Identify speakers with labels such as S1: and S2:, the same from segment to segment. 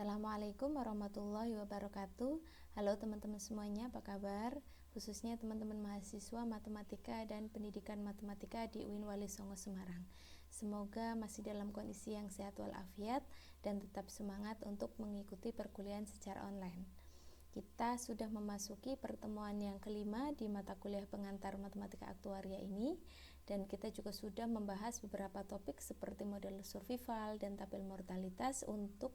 S1: Assalamualaikum warahmatullahi wabarakatuh. Halo teman-teman semuanya, apa kabar? Khususnya teman-teman mahasiswa matematika dan pendidikan matematika di UIN Wali Songo Semarang. Semoga masih dalam kondisi yang sehat walafiat dan tetap semangat untuk mengikuti perkuliahan secara online. Kita sudah memasuki pertemuan yang kelima di mata kuliah pengantar matematika aktuaria ini, dan kita juga sudah membahas beberapa topik seperti model survival dan tabel mortalitas untuk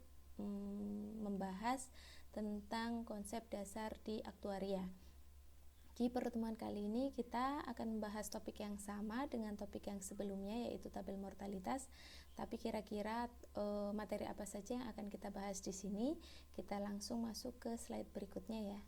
S1: membahas tentang konsep dasar di aktuaria. Di pertemuan kali ini kita akan membahas topik yang sama dengan topik yang sebelumnya, yaitu tabel mortalitas. Tapi kira-kira materi apa saja yang akan kita bahas di sini? Kita langsung masuk ke slide berikutnya ya.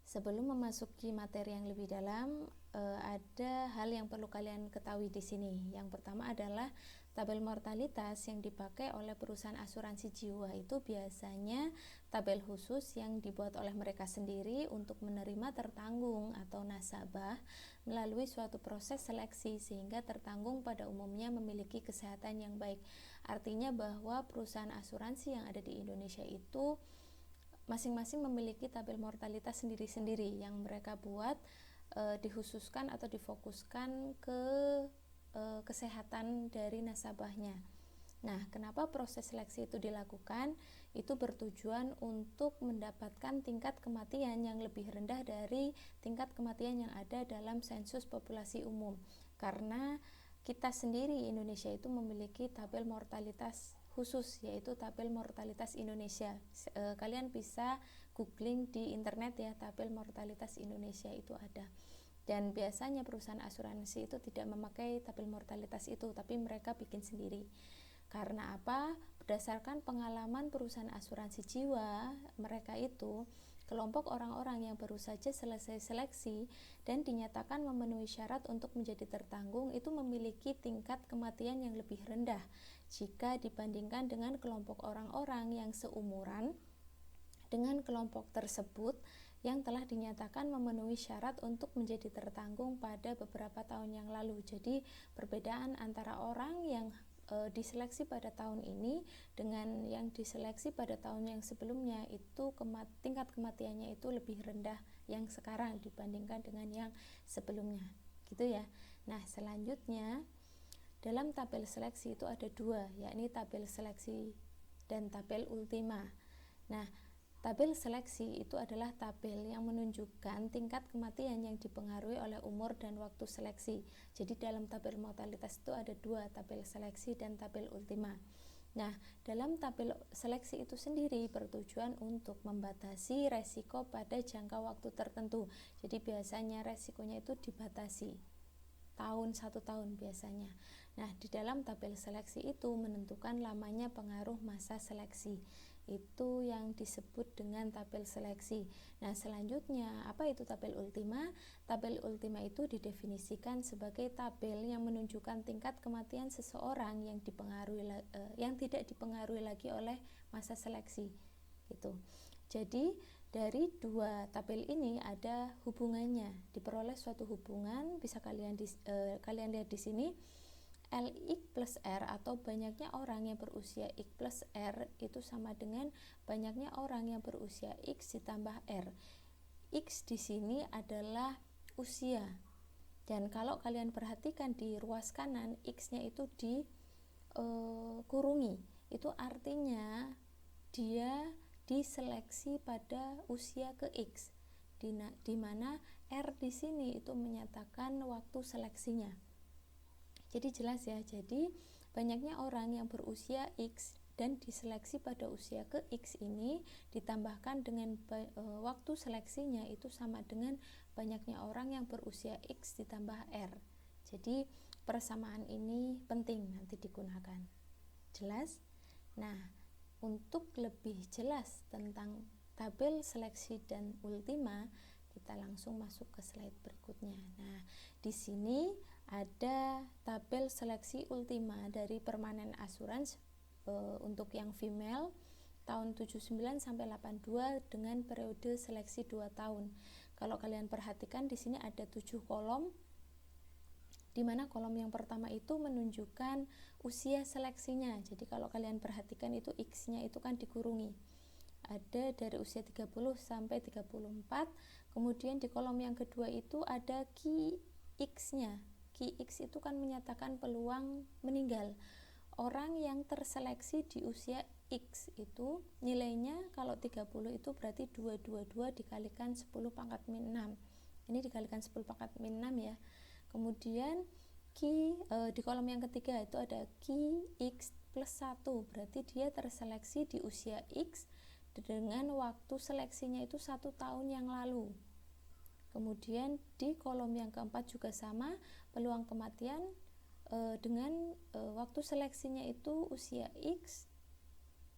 S1: Sebelum memasuki materi yang lebih dalam, ada hal yang perlu kalian ketahui di sini. Yang pertama adalah tabel mortalitas yang dipakai oleh perusahaan asuransi jiwa itu biasanya tabel khusus yang dibuat oleh mereka sendiri untuk menerima tertanggung atau nasabah melalui suatu proses seleksi sehingga tertanggung pada umumnya memiliki kesehatan yang baik. Artinya bahwa perusahaan asuransi yang ada di Indonesia itu masing-masing memiliki tabel mortalitas sendiri-sendiri yang mereka buat dikhususkan atau difokuskan ke kesehatan dari nasabahnya. Nah, kenapa proses seleksi itu dilakukan? Itu bertujuan untuk mendapatkan tingkat kematian yang lebih rendah dari tingkat kematian yang ada dalam sensus populasi umum. Karena kita sendiri Indonesia itu memiliki tabel mortalitas khusus, yaitu tabel mortalitas Indonesia. Kalian bisa googling di internet ya, tabel mortalitas Indonesia itu ada. Dan biasanya perusahaan asuransi itu tidak memakai tabel mortalitas itu, tapi mereka bikin sendiri. Karena apa? Berdasarkan pengalaman perusahaan asuransi jiwa, mereka itu kelompok orang-orang yang baru saja selesai seleksi dan dinyatakan memenuhi syarat untuk menjadi tertanggung itu memiliki tingkat kematian yang lebih rendah jika dibandingkan dengan kelompok orang-orang yang seumuran dengan kelompok tersebut yang telah dinyatakan memenuhi syarat untuk menjadi tertanggung pada beberapa tahun yang lalu. Jadi perbedaan antara orang yang diseleksi pada tahun ini dengan yang diseleksi pada tahun yang sebelumnya itu tingkat kematiannya itu lebih rendah yang sekarang dibandingkan dengan yang sebelumnya, gitu ya. Nah, selanjutnya dalam tabel seleksi itu ada dua, yakni tabel seleksi dan tabel ultima. Nah, tabel seleksi itu adalah tabel yang menunjukkan tingkat kematian yang dipengaruhi oleh umur dan waktu seleksi. Jadi dalam tabel mortalitas itu ada dua, tabel seleksi dan tabel ultima. Nah, dalam tabel seleksi itu sendiri bertujuan untuk membatasi resiko pada jangka waktu tertentu. Jadi biasanya resikonya itu dibatasi satu tahun biasanya. Nah, di dalam tabel seleksi itu menentukan lamanya pengaruh masa seleksi. Itu yang disebut dengan tabel seleksi. Nah, selanjutnya apa itu tabel ultima? Tabel ultima itu didefinisikan sebagai tabel yang menunjukkan tingkat kematian seseorang yang tidak dipengaruhi lagi oleh masa seleksi. Gitu. Jadi dari dua tabel ini ada hubungannya, diperoleh suatu hubungan, bisa kalian lihat di sini. LX plus R atau banyaknya orang yang berusia X plus R itu sama dengan banyaknya orang yang berusia X ditambah R. X di sini adalah usia. Dan kalau kalian perhatikan di ruas kanan, X-nya itu dikurungi. Itu artinya dia diseleksi pada usia ke X. Di mana R di sini itu menyatakan waktu seleksinya. Jadi jelas ya, jadi banyaknya orang yang berusia X dan diseleksi pada usia ke X ini ditambahkan dengan waktu seleksinya itu sama dengan banyaknya orang yang berusia X ditambah R. Jadi persamaan ini penting nanti digunakan. Jelas? Nah, untuk lebih jelas tentang tabel seleksi dan ultima, kita langsung masuk ke slide berikutnya. Nah, di sini ada tabel seleksi ultima dari Permanent Assurance untuk yang female tahun 79 sampai 82 dengan periode seleksi 2 tahun. Kalau kalian perhatikan di sini ada 7 kolom di mana kolom yang pertama itu menunjukkan usia seleksinya. Jadi kalau kalian perhatikan itu X-nya itu kan dikurungi. Ada dari usia 30 sampai 34. Kemudian di kolom yang kedua itu ada Ki X-nya. Ki X itu kan menyatakan peluang meninggal. Orang yang terseleksi di usia X itu nilainya kalau 30 itu berarti 222 dikalikan 10 pangkat min 6. Ini dikalikan 10 pangkat min 6 ya. Kemudian di kolom yang ketiga itu ada Ki X plus 1, berarti dia terseleksi di usia X dengan waktu seleksinya itu 1 tahun yang lalu. Kemudian di kolom yang keempat juga sama, peluang kematian dengan waktu seleksinya itu usia X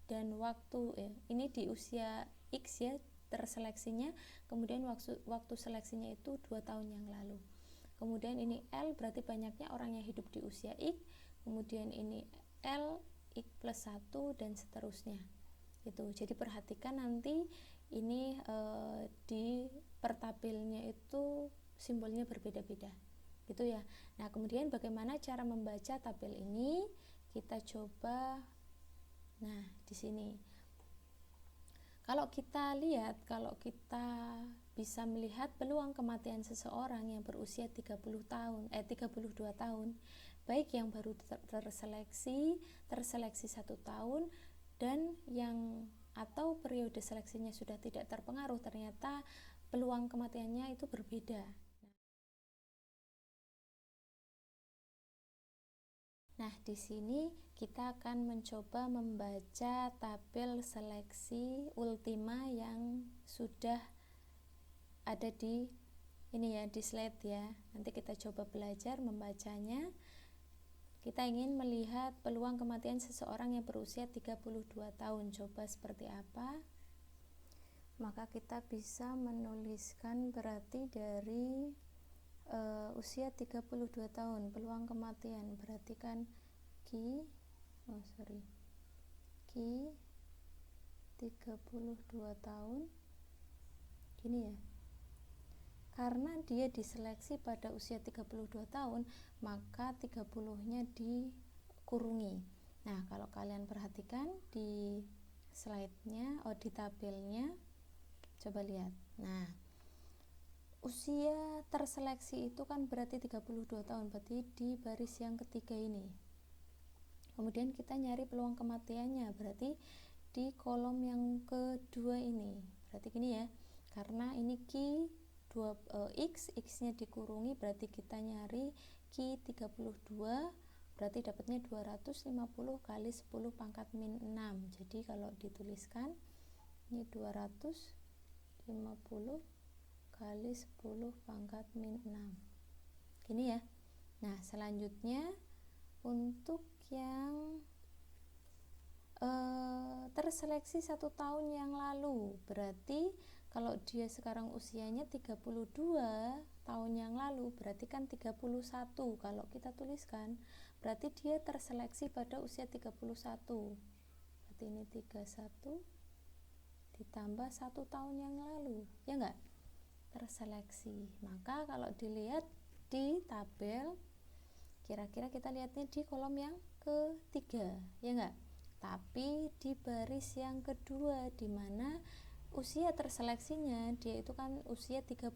S1: dan waktu ini di usia X ya terseleksinya, kemudian waktu seleksinya itu 2 tahun yang lalu. Kemudian ini L berarti banyaknya orang yang hidup di usia X, kemudian ini L X plus 1 dan seterusnya gitu. Jadi perhatikan nanti ini di pertabelnya itu simbolnya berbeda-beda gitu ya. Nah, kemudian bagaimana cara membaca tabel ini? Kita coba. Nah, di sini. Kalau kita lihat, kalau kita bisa melihat peluang kematian seseorang yang berusia 32 tahun, baik yang baru terseleksi 1 tahun dan yang atau periode seleksinya sudah tidak terpengaruh, ternyata peluang kematiannya itu berbeda. Nah, di sini kita akan mencoba membaca tabel seleksi ultima yang sudah ada di ini ya, di slide ya. Nanti kita coba belajar membacanya. Kita ingin melihat peluang kematian seseorang yang berusia 32 tahun. Coba seperti apa? Maka kita bisa menuliskan berarti dari usia 32 tahun peluang kematian berarti kan Ki 32 tahun gini ya, karena dia diseleksi pada usia 32 tahun maka 30 nya dikurungi. Nah, kalau kalian perhatikan di slide-nya di tabelnya coba lihat. Nah, usia terseleksi itu kan berarti 32 tahun, berarti di baris yang ketiga ini. Kemudian kita nyari peluang kematiannya, berarti di kolom yang kedua ini. Berarti gini ya, karena ini Ki X-nya dikurungi, berarti kita nyari Ki 32, berarti dapatnya 250 kali 10 pangkat min 6. Jadi kalau dituliskan ini 250 kali 10 pangkat min 6 gini ya. Nah, selanjutnya untuk yang terseleksi 1 tahun yang lalu, berarti kalau dia sekarang usianya 32 tahun yang lalu, berarti kan 31 kalau kita tuliskan, berarti dia terseleksi pada usia 31, berarti ini 31 ditambah 1 tahun yang lalu, ya enggak? Terseleksi. Maka kalau dilihat di tabel, kira-kira kita lihatnya di kolom yang ketiga, ya enggak? Tapi di baris yang kedua, di mana usia terseleksinya dia itu kan usia 31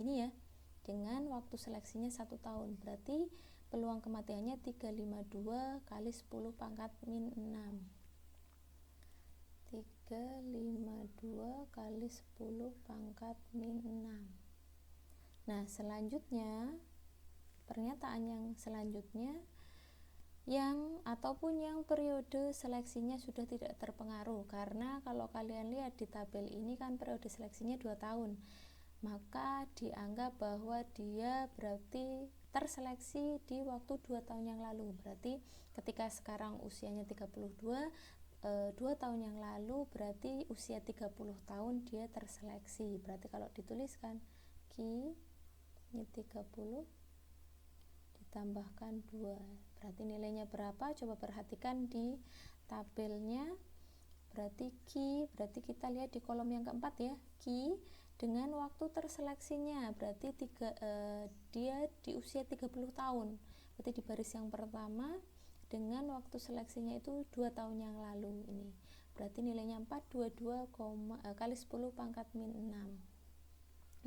S1: ini ya, dengan waktu seleksinya 1 tahun, berarti peluang kematiannya 352 kali 10 pangkat min 6, 352 kali 10 pangkat min 6. Nah, selanjutnya pernyataan yang selanjutnya yang ataupun yang periode seleksinya sudah tidak terpengaruh, karena kalau kalian lihat di tabel ini kan periode seleksinya 2 tahun, maka dianggap bahwa dia berarti terseleksi di waktu 2 tahun yang lalu. Berarti ketika sekarang usianya 32, 2 tahun yang lalu berarti usia 30 tahun dia terseleksi. Berarti kalau dituliskan Ki ini 30 ditambahkan 2, berarti nilainya berapa? Coba perhatikan di tabelnya. Berarti Ki, berarti kita lihat di kolom yang keempat ya, Ki dengan waktu terseleksinya, berarti dia di usia 30 tahun. Berarti di baris yang pertama dengan waktu seleksinya itu 2 tahun yang lalu ini. Berarti nilainya 422 kali 10 pangkat min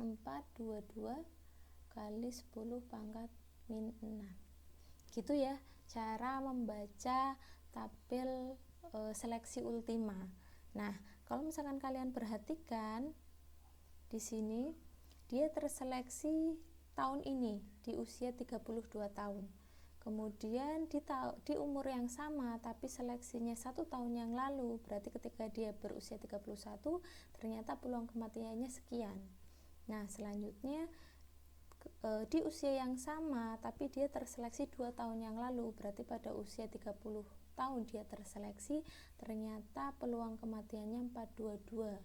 S1: 6. 422 kali 10 pangkat min 6. Gitu ya cara membaca tabel seleksi ultima. Nah, kalau misalkan kalian perhatikan di sini dia terseleksi tahun ini di usia 32 tahun. Kemudian di umur yang sama tapi seleksinya 1 tahun yang lalu, berarti ketika dia berusia 31 ternyata peluang kematiannya sekian. Nah, selanjutnya di usia yang sama tapi dia terseleksi 2 tahun yang lalu, berarti pada usia 30 tahun dia terseleksi, ternyata peluang kematiannya 422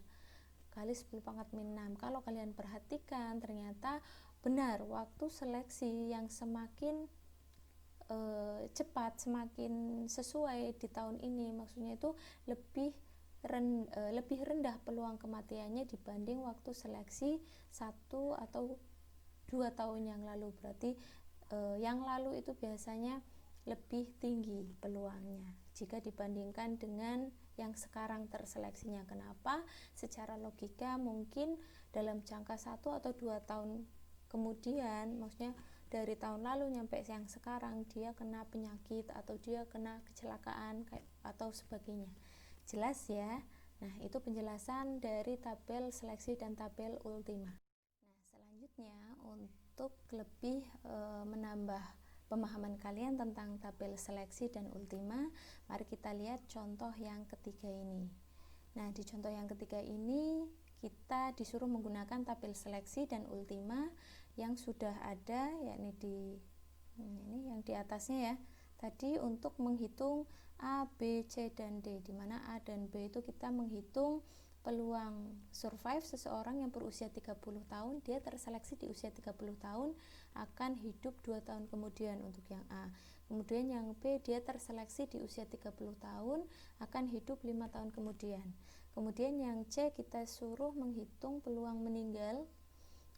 S1: kali 10 pangkat min 6. Kalau kalian perhatikan ternyata benar waktu seleksi yang semakin cepat, semakin sesuai di tahun ini, maksudnya itu lebih rendah peluang kematiannya dibanding waktu seleksi 1 atau 2 tahun yang lalu. Berarti yang lalu itu biasanya lebih tinggi peluangnya jika dibandingkan dengan yang sekarang terseleksinya. Kenapa? Secara logika mungkin dalam jangka 1 atau 2 tahun kemudian, maksudnya dari tahun lalu nyampe yang sekarang, dia kena penyakit atau dia kena kecelakaan atau sebagainya. Jelas ya? Nah, itu penjelasan dari tabel seleksi dan tabel ultima. Nah, selanjutnya untuk lebih menambah pemahaman kalian tentang tabel seleksi dan ultima, mari kita lihat contoh yang ketiga ini. Nah, di contoh yang ketiga ini kita disuruh menggunakan tabel seleksi dan ultima yang sudah ada, yakni ini yang di atasnya ya. Tadi untuk menghitung A, B, C, dan D, di mana A dan B itu kita menghitung peluang survive seseorang yang berusia 30 tahun, dia terseleksi di usia 30 tahun, akan hidup 2 tahun kemudian untuk yang A. Kemudian yang B, dia terseleksi di usia 30 tahun, akan hidup 5 tahun kemudian. Kemudian yang C, kita suruh menghitung peluang meninggal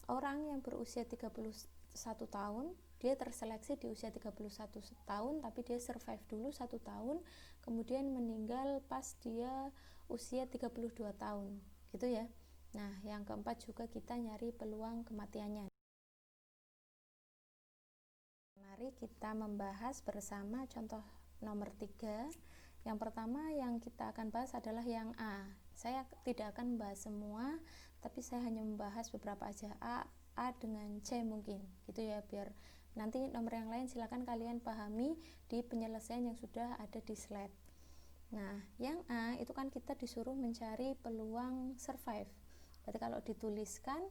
S1: orang yang berusia 31 tahun, dia terseleksi di usia 31 tahun, tapi dia survive dulu 1 tahun, kemudian meninggal pas dia usia 32 tahun, gitu ya. Nah, yang keempat juga kita nyari peluang kematiannya. Mari kita membahas bersama contoh nomor 3. Yang pertama yang kita akan bahas adalah yang A. Saya tidak akan membahas semua, tapi saya hanya membahas beberapa aja, A dengan C mungkin, gitu ya, biar nanti nomor yang lain silakan kalian pahami di penyelesaian yang sudah ada di slide. Nah, yang A itu kan kita disuruh mencari peluang survive. Berarti kalau dituliskan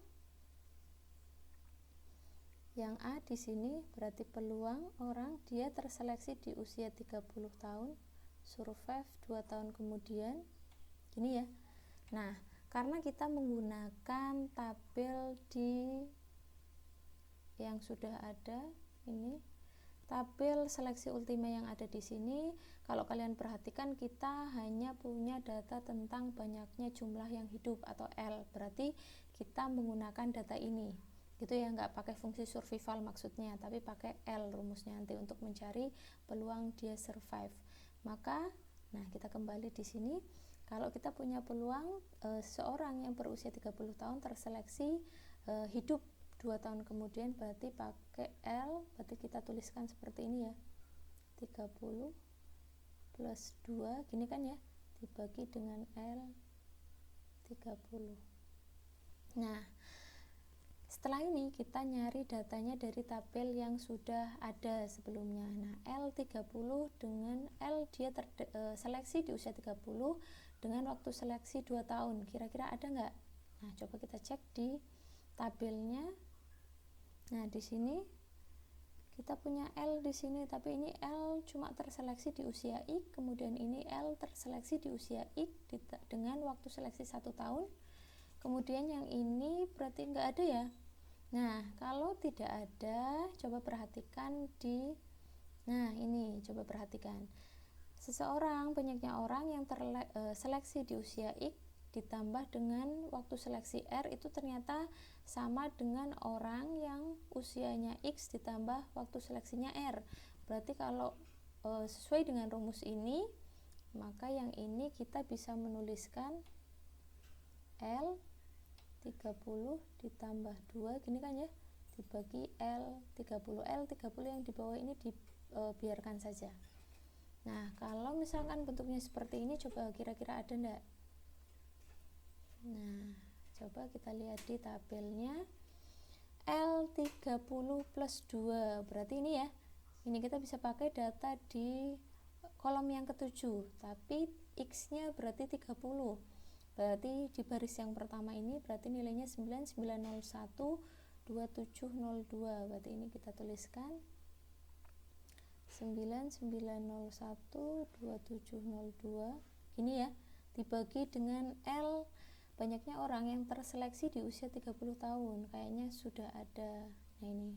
S1: yang A di sini berarti peluang orang dia terseleksi di usia 30 tahun, survive 2 tahun kemudian. Gini ya. Nah, karena kita menggunakan tabel di yang sudah ada ini, tabel seleksi ultima yang ada di sini, kalau kalian perhatikan kita hanya punya data tentang banyaknya jumlah yang hidup atau L, berarti kita menggunakan data ini, gitu ya, nggak pakai fungsi survival maksudnya, tapi pakai L rumusnya nanti untuk mencari peluang dia survive. Maka, nah kita kembali di sini, kalau kita punya peluang seorang yang berusia 30 tahun terseleksi hidup 2 tahun kemudian, berarti pakai L, berarti kita tuliskan seperti ini ya, 30 plus 2, gini kan ya, dibagi dengan L 30. Nah, setelah ini kita nyari datanya dari tabel yang sudah ada sebelumnya. Nah, L30 dengan L dia seleksi di usia 30 dengan waktu seleksi 2 tahun, kira-kira ada nggak? Nah, coba kita cek di tabelnya. Nah, di sini kita punya L di sini, tapi ini L cuma terseleksi di usia X, kemudian ini L terseleksi di usia X dengan waktu seleksi 1 tahun. Kemudian yang ini berarti nggak ada ya. Nah, kalau tidak ada, coba perhatikan di, nah ini coba perhatikan. Seseorang, banyaknya orang yang terseleksi di usia X ditambah dengan waktu seleksi R itu ternyata sama dengan orang yang usianya X ditambah waktu seleksinya R. Berarti kalau sesuai dengan rumus ini, maka yang ini kita bisa menuliskan L 30 ditambah 2 gini kan ya, dibagi L 30 yang di bawah ini dibiarkan saja. Nah, kalau misalkan bentuknya seperti ini, coba kira-kira ada enggak? Nah, coba kita lihat di tabelnya. L30 plus 2 berarti ini ya, ini kita bisa pakai data di kolom yang ketujuh, tapi X nya berarti 30, berarti di baris yang pertama ini berarti nilainya 9901 2702, berarti ini kita tuliskan 9901 2702 ini ya, dibagi dengan L, banyaknya orang yang terseleksi di usia 30 tahun, kayaknya sudah ada. Nah ini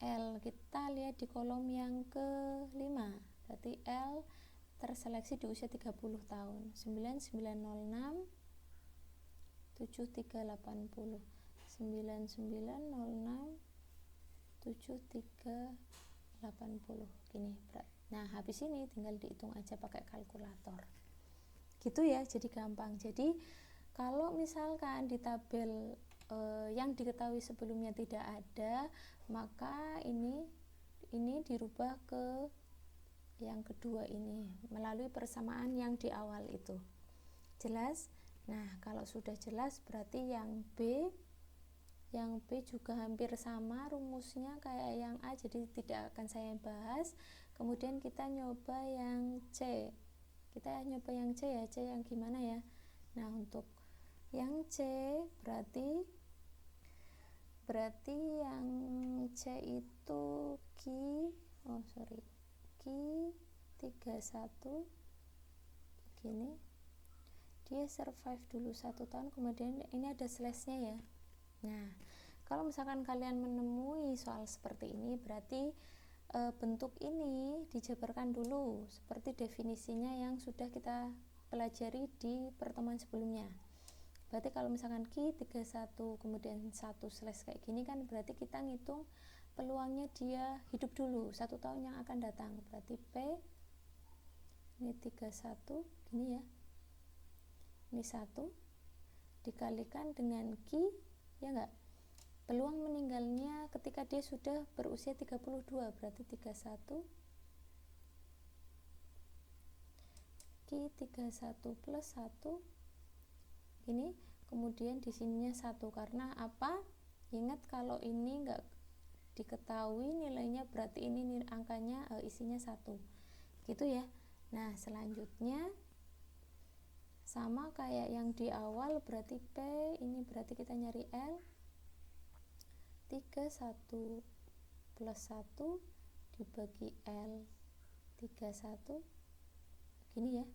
S1: L kita lihat di kolom yang kelima, berarti L terseleksi di usia 30 tahun 9906 7380 9906 7380 gini. Nah habis ini tinggal dihitung aja pakai kalkulator gitu ya, jadi gampang. Jadi kalau misalkan di tabel yang diketahui sebelumnya tidak ada, maka ini dirubah ke yang kedua ini melalui persamaan yang di awal itu. Jelas? Nah, kalau sudah jelas berarti yang B juga hampir sama rumusnya kayak yang A, jadi tidak akan saya bahas. Kemudian kita nyoba yang C. Kita nyoba yang C ya, C yang gimana ya? Nah, untuk yang C berarti yang C itu Q 31 begini, dia survive dulu 1 tahun, kemudian ini ada slash-nya ya. Nah, kalau misalkan kalian menemui soal seperti ini, berarti bentuk ini dijabarkan dulu seperti definisinya yang sudah kita pelajari di pertemuan sebelumnya. Berarti kalau misalkan Q 31 kemudian 1 slash kayak gini kan, berarti kita ngitung peluangnya dia hidup dulu 1 tahun yang akan datang. Berarti P ini 31 gini ya, ini 1 dikalikan dengan Q ya enggak, peluang meninggalnya ketika dia sudah berusia 32, berarti 31 Q 31 plus 1 ini, kemudian di sininya 1 karena apa? Ingat kalau ini enggak diketahui nilainya, berarti ini angkanya isinya 1 gitu ya. Nah selanjutnya sama kayak yang di awal, berarti P ini berarti kita nyari L 31 plus 1 dibagi L 31 gini ya,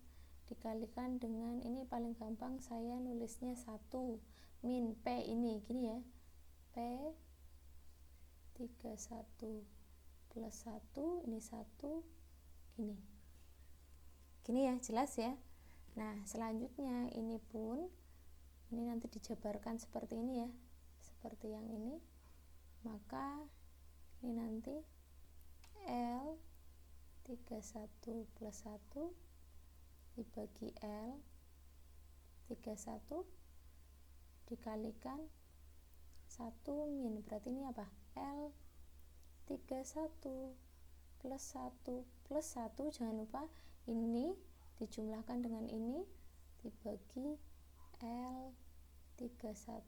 S1: dikalikan dengan ini, paling gampang saya nulisnya 1 min P ini gini ya, P 31 plus 1 ini 1 gini ya, jelas ya. Nah selanjutnya ini pun ini nanti dijabarkan seperti ini ya, seperti yang ini, maka ini nanti L 31 plus 1 dibagi L 31 dikalikan 1 min, berarti ini apa? L 31 plus 1 plus 1, jangan lupa ini dijumlahkan dengan ini dibagi L 31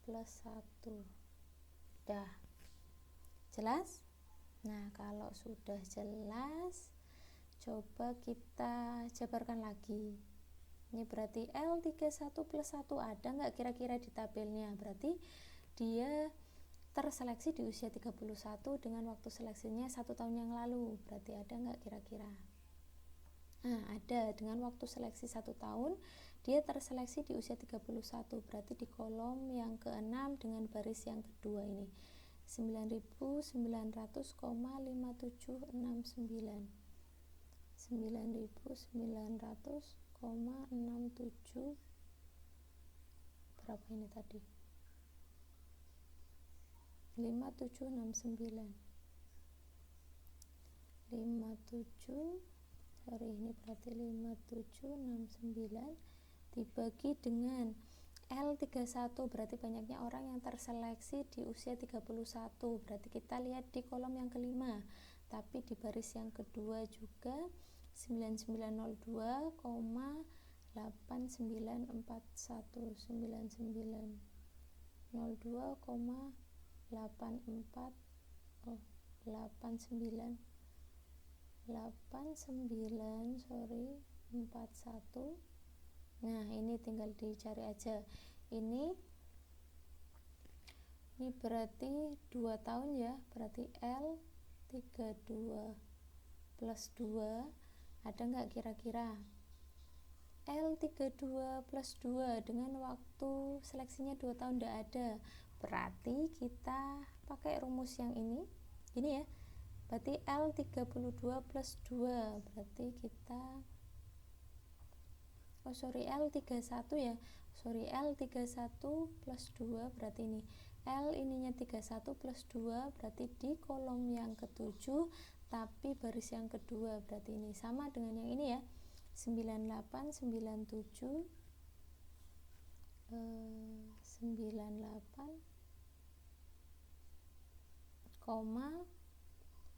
S1: plus 1. Dah jelas? Nah kalau sudah jelas, coba kita jabarkan lagi. Ini berarti L31 plus 1 ada nggak kira-kira di tabelnya? Berarti dia terseleksi di usia 31 dengan waktu seleksinya 1 tahun yang lalu. Berarti ada nggak kira-kira? Nah ada, dengan waktu seleksi 1 tahun dia terseleksi di usia 31, berarti di kolom yang ke-6 dengan baris yang kedua ini 9.900,5769 9.900,5769 57,67 berapa ini tadi 5769 ini berarti 5769 dibagi dengan L31 berarti banyaknya orang yang terseleksi di usia 31, berarti kita lihat di kolom yang kelima, tapi di baris yang kedua juga 41. Nah, ini tinggal dicari aja. Ini berarti 2 tahun ya, berarti L32 plus 2 ada nggak kira-kira? L32 plus 2 dengan waktu seleksinya 2 tahun nggak ada, berarti kita pakai rumus yang ini ya, berarti L32 plus 2 berarti kita L31 ya, L31 plus 2 berarti ini L ininya 31 plus 2 berarti di kolom yang ke-7 tapi baris yang kedua, berarti ini sama dengan yang ini ya, 9897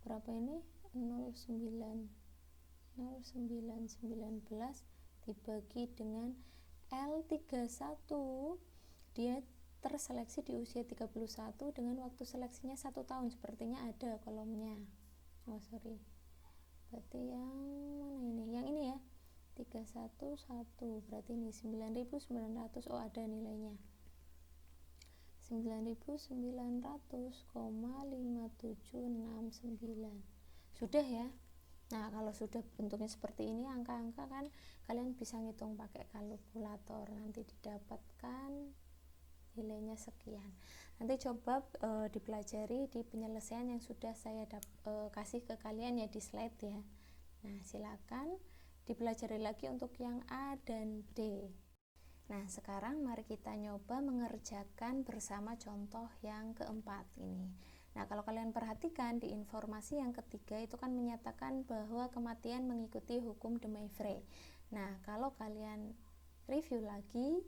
S1: berapa ini 0919 dibagi dengan L31, dia terseleksi di usia 31 dengan waktu seleksinya 1 tahun, sepertinya ada kolomnya. Berarti yang mana ini? Yang ini ya, 311 berarti ini 9900, ada nilainya 9900,5769 sudah ya. Nah, kalau sudah bentuknya seperti ini, angka-angka kan kalian bisa ngitung pakai kalkulator, nanti didapatkan nilainya sekian. Nanti coba dipelajari di penyelesaian yang sudah saya kasih ke kalian ya di slide ya. Nah, silakan dipelajari lagi untuk yang A dan D. Nah, sekarang mari kita nyoba mengerjakan bersama contoh yang keempat ini. Nah, kalau kalian perhatikan di informasi yang ketiga itu kan menyatakan bahwa kematian mengikuti hukum de Moivre. Nah, kalau kalian review lagi,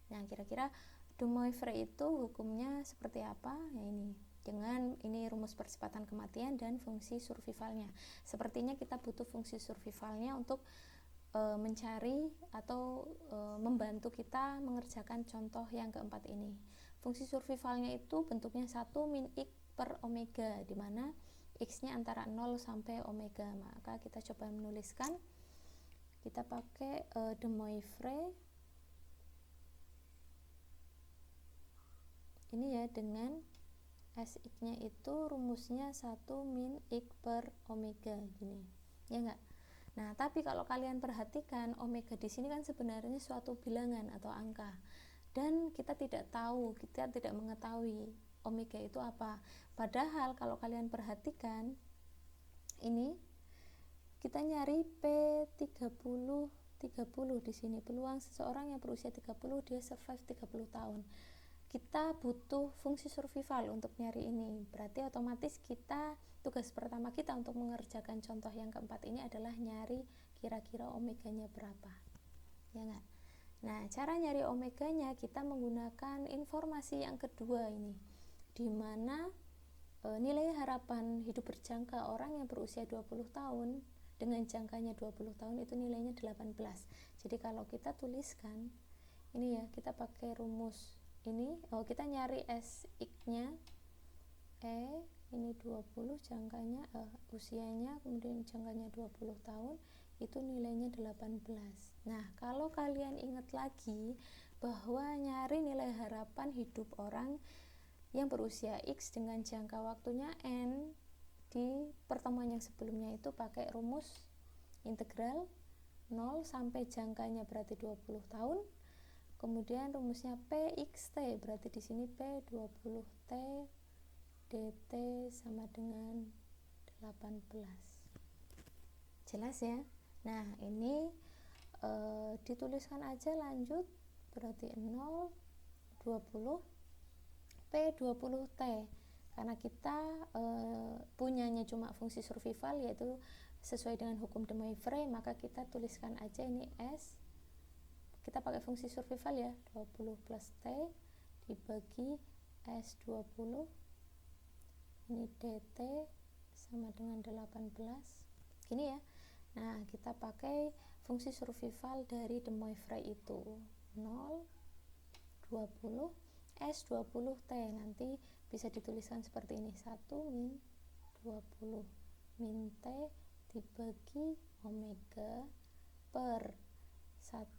S1: nah kira-kira de Moivre itu hukumnya seperti apa? Ya ini, dengan ini rumus percepatan kematian dan fungsi survivalnya. Sepertinya kita butuh fungsi survivalnya untuk mencari atau membantu kita mengerjakan contoh yang keempat ini. Fungsi survivalnya itu bentuknya 1 min X per omega, di mana X nya antara 0 sampai omega. Maka kita coba menuliskan, kita pakai de Moivre ini ya, dengan Sx nya itu rumusnya 1 min X per omega gini, ya enggak? Nah, tapi kalau kalian perhatikan, omega di sini kan sebenarnya suatu bilangan atau angka. Dan kita tidak mengetahui omega itu apa. Padahal kalau kalian perhatikan, ini kita nyari P30 di sini. Peluang seseorang yang berusia 30 dia survive 30 tahun. Kita butuh fungsi survival untuk nyari ini. Berarti otomatis tugas pertama kita untuk mengerjakan contoh yang keempat ini adalah nyari kira-kira omeganya berapa. Ya enggak? Nah, cara nyari omeganya kita menggunakan informasi yang kedua ini, di mana nilai harapan hidup berjangka orang yang berusia 20 tahun dengan jangkanya 20 tahun itu nilainya 18. Jadi kalau kita tuliskan ini ya, kita pakai rumus ini, kita nyari Sx-nya ini 20 jangkanya, usianya, kemudian jangkanya 20 tahun, itu nilainya 18. Nah, kalau kalian ingat lagi bahwa nyari nilai harapan hidup orang yang berusia X dengan jangka waktunya N, di pertemuan yang sebelumnya itu pakai rumus integral 0 sampai jangkanya berarti 20 tahun. Kemudian rumusnya PXT, berarti di sini P20T dt sama dengan 18. Jelas ya? Nah, ini dituliskan aja lanjut, berarti 0, 20, P 20T, karena kita punyanya cuma fungsi survival, yaitu sesuai dengan hukum de Moivre, maka kita tuliskan aja ini S, kita pakai fungsi survival ya, 20 plus T dibagi S20, ini DT sama dengan 18, gini ya. Nah, kita pakai fungsi survival dari de Moivre itu 0, 20, S20T, nanti bisa dituliskan seperti ini, 1 min 20 min T dibagi omega per 1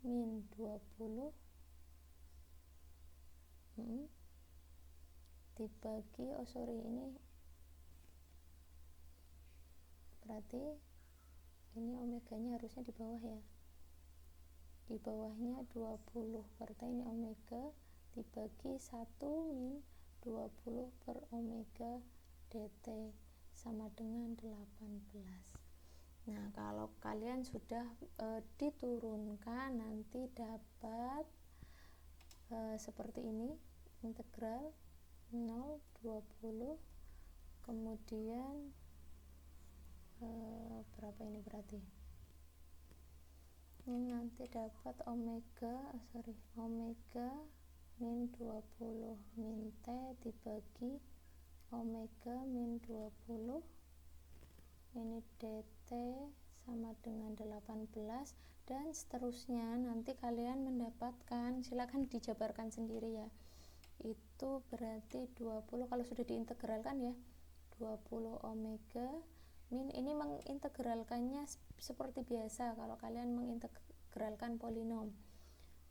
S1: min 20 dibagi, ini berarti ini omeganya harusnya di bawah ya, di bawahnya 20, berarti ini omega dibagi 1 min 20 per omega dt sama dengan 18. Nah, kalau kalian sudah diturunkan, nanti dapat seperti ini, integral 0, 20, kemudian berapa ini berarti? Ini nanti dapat omega min 20 min T dibagi omega min 20, ini dt sama dengan 18, dan seterusnya. Nanti kalian mendapatkan, silakan dijabarkan sendiri ya, itu berarti 20 kalau sudah diintegralkan ya, 20 omega min, ini mengintegralkannya seperti biasa kalau kalian mengintegralkan polinom,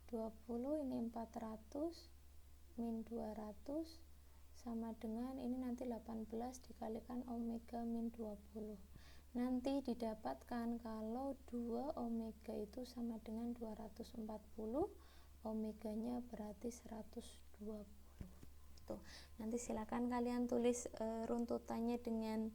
S1: 20 ini 400 min 200 sama dengan ini nanti 18 dikalikan omega min 20. Nanti didapatkan kalau 2 omega itu sama dengan 240, omeganya berarti 120. Tuh, nanti silakan kalian tulis runtutannya dengan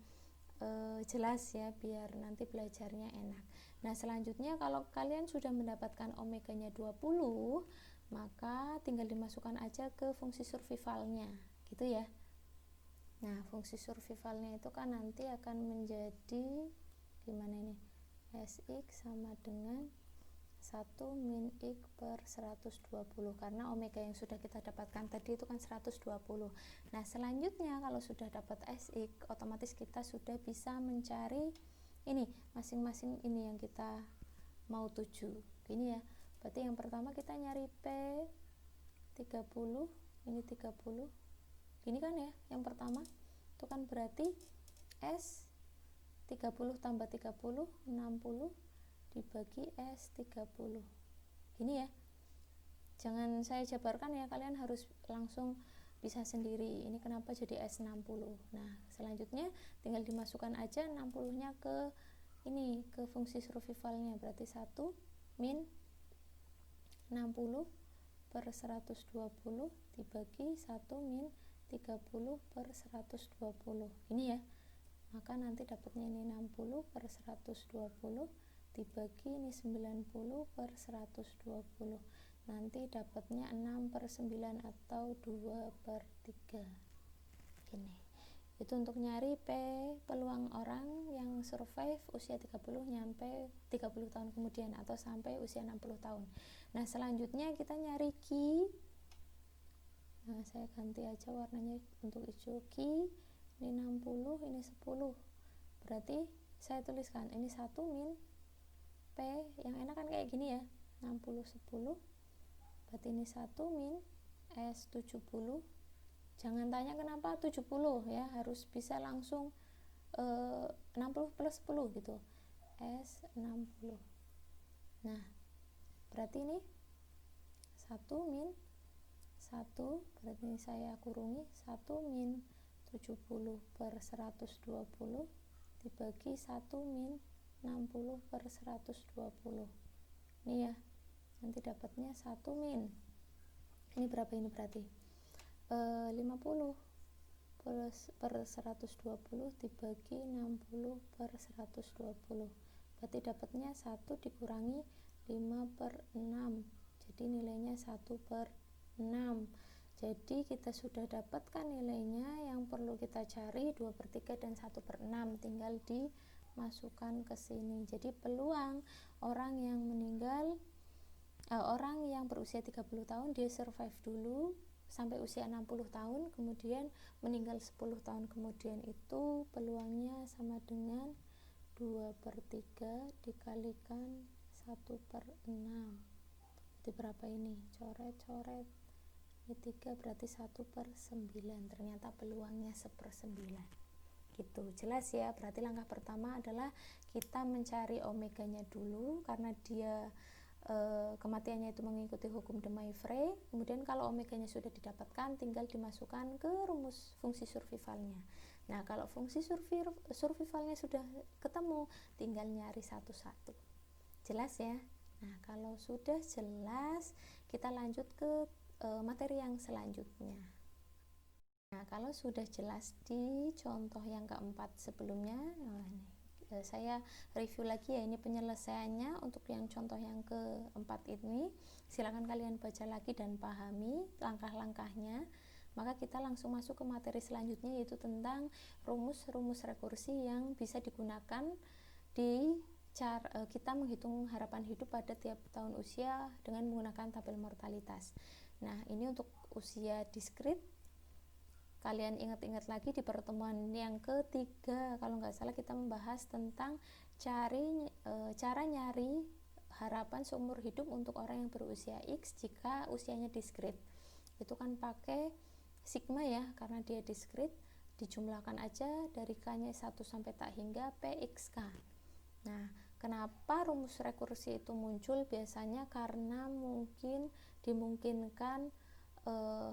S1: jelas ya, biar nanti belajarnya enak. Nah, selanjutnya kalau kalian sudah mendapatkan omeganya 20, maka tinggal dimasukkan aja ke fungsi survivalnya, gitu ya. Nah, fungsi survivalnya itu kan nanti akan menjadi gimana ini? Sx sama dengan 1 min x per 120, karena omega yang sudah kita dapatkan tadi itu kan 120. Nah, selanjutnya kalau sudah dapat Sx, otomatis kita sudah bisa mencari ini masing-masing ini yang kita mau tuju. Gini ya, berarti yang pertama kita nyari P 30, ini 30. Gini kan ya, yang pertama itu kan berarti S 30 tambah 30, 60 dibagi S30. Gini ya, jangan saya jabarkan ya, kalian harus langsung bisa sendiri. Ini kenapa jadi S60. Nah, selanjutnya tinggal dimasukkan aja 60 nya ke ini, ke fungsi survivalnya, berarti 1 min 60 per 120 dibagi 1 min 30 per 120. Ini ya, maka nanti dapatnya ini 60 per 120 dibagi ini 90 per 120, nanti dapatnya 6 per 9 atau 2 per 3. Gini, itu untuk nyari P peluang orang yang survive usia 30 nyampe 30 tahun kemudian atau sampai usia 60 tahun. Nah, selanjutnya kita nyari Q. Nah, saya ganti aja warnanya untuk hijau. Q ini 60, ini 10, berarti saya tuliskan ini 1 min P, yang enak kan kayak gini ya, 60 10, berarti ini 1 min S70. Jangan tanya kenapa 70 ya, harus bisa langsung 60 plus 10 gitu, S60. Nah, berarti ini 1 min 1, berarti ini saya kurungi 1 min 70 per 120 dibagi 1 min 60 per 120. Ini ya, nanti dapatnya 1 min, ini berapa ini berarti 50 per 120 dibagi 60 per 120, berarti dapatnya 1 dikurangi 5/6, jadi nilainya 1/6. Jadi kita sudah dapatkan nilainya. Yang perlu kita cari 2/3 dan 1/6, tinggal dimasukkan ke sini. Jadi peluang orang yang meninggal, orang yang berusia 30 tahun dia survive dulu sampai usia 60 tahun, kemudian meninggal 10 tahun kemudian, itu peluangnya sama dengan 2/3 dikalikan 1/6. Jadi berapa ini? Coret-coret. Ini 3 berarti 1/9. Ternyata peluangnya 1/9. Gitu, jelas ya. Berarti langkah pertama adalah kita mencari omeganya dulu, karena dia kematiannya itu mengikuti hukum de Moivre. Kemudian kalau omeganya sudah didapatkan, tinggal dimasukkan ke rumus fungsi survivalnya. Nah, kalau fungsi survivalnya sudah ketemu, tinggal nyari satu-satu. Jelas ya? Nah, kalau sudah jelas, kita lanjut ke materi yang selanjutnya. Nah, kalau sudah jelas di contoh yang keempat sebelumnya, saya review lagi ya, ini penyelesaiannya untuk yang contoh yang keempat ini. Silakan kalian baca lagi dan pahami langkah-langkahnya. Maka kita langsung masuk ke materi selanjutnya, yaitu tentang rumus-rumus rekursi yang bisa digunakan di kita menghitung harapan hidup pada tiap tahun usia dengan menggunakan tabel mortalitas. Nah, ini untuk usia diskrit. Kalian ingat-ingat lagi di pertemuan yang ketiga, kalau nggak salah kita membahas tentang cara nyari harapan seumur hidup untuk orang yang berusia X jika usianya diskrit. Itu kan pakai sigma ya, karena dia diskrit, dijumlahkan aja dari K-nya 1 sampai tak hingga PXK. Nah, kenapa rumus rekursi itu muncul? Biasanya karena dimungkinkan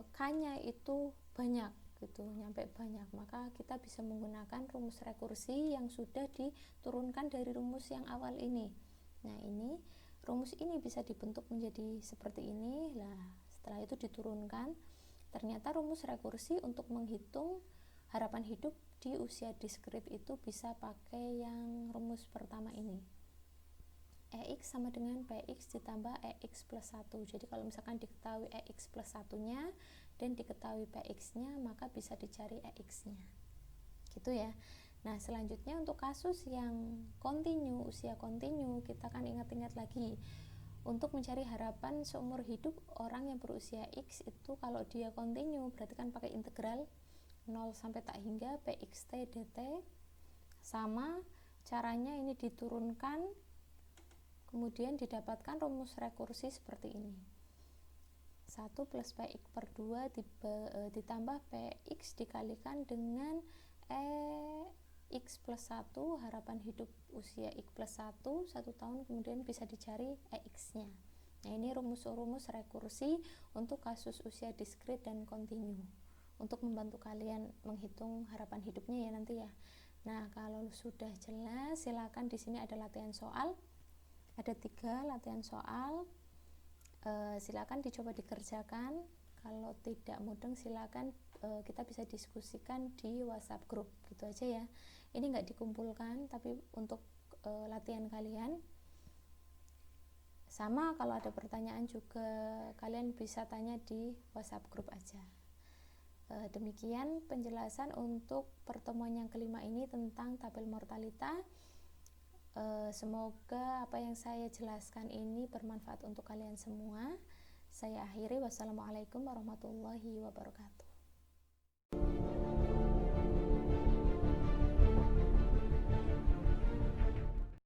S1: K-nya itu banyak gitu, nyampe banyak, maka kita bisa menggunakan rumus rekursi yang sudah diturunkan dari rumus yang awal ini. Nah, ini rumus ini bisa dibentuk menjadi seperti ini. Nah, setelah itu diturunkan, ternyata rumus rekursi untuk menghitung harapan hidup di usia diskrit itu bisa pakai yang rumus pertama ini. EX sama dengan PX ditambah EX plus 1. Jadi kalau misalkan diketahui EX plus 1-nya dan diketahui PX-nya, maka bisa dicari EX-nya. Gitu ya. Nah, selanjutnya untuk kasus yang kontinu, usia kontinu, kita kan ingat-ingat lagi. Untuk mencari harapan seumur hidup orang yang berusia X itu, kalau dia kontinu berarti kan pakai integral 0 sampai tak hingga PXT dt. Sama caranya ini diturunkan, kemudian didapatkan rumus rekursi seperti ini. 1 plus PX per 2 ditambah PX dikalikan dengan X plus 1, harapan hidup usia X plus 1 tahun, kemudian bisa dicari EX-nya. Nah, ini rumus-rumus rekursi untuk kasus usia diskrit dan kontinu, untuk membantu kalian menghitung harapan hidupnya ya nanti ya. Nah, kalau sudah jelas, silakan di sini ada latihan soal. Ada 3 latihan soal, silakan dicoba dikerjakan. Kalau tidak mudeng silakan kita bisa diskusikan di WhatsApp group, gitu aja ya. Ini nggak dikumpulkan, tapi untuk latihan kalian. Sama kalau ada pertanyaan juga kalian bisa tanya di WhatsApp group aja. Demikian penjelasan untuk pertemuan yang kelima ini tentang tabel mortalita. Semoga apa yang saya jelaskan ini bermanfaat untuk kalian semua. Saya akhiri, wassalamualaikum warahmatullahi wabarakatuh.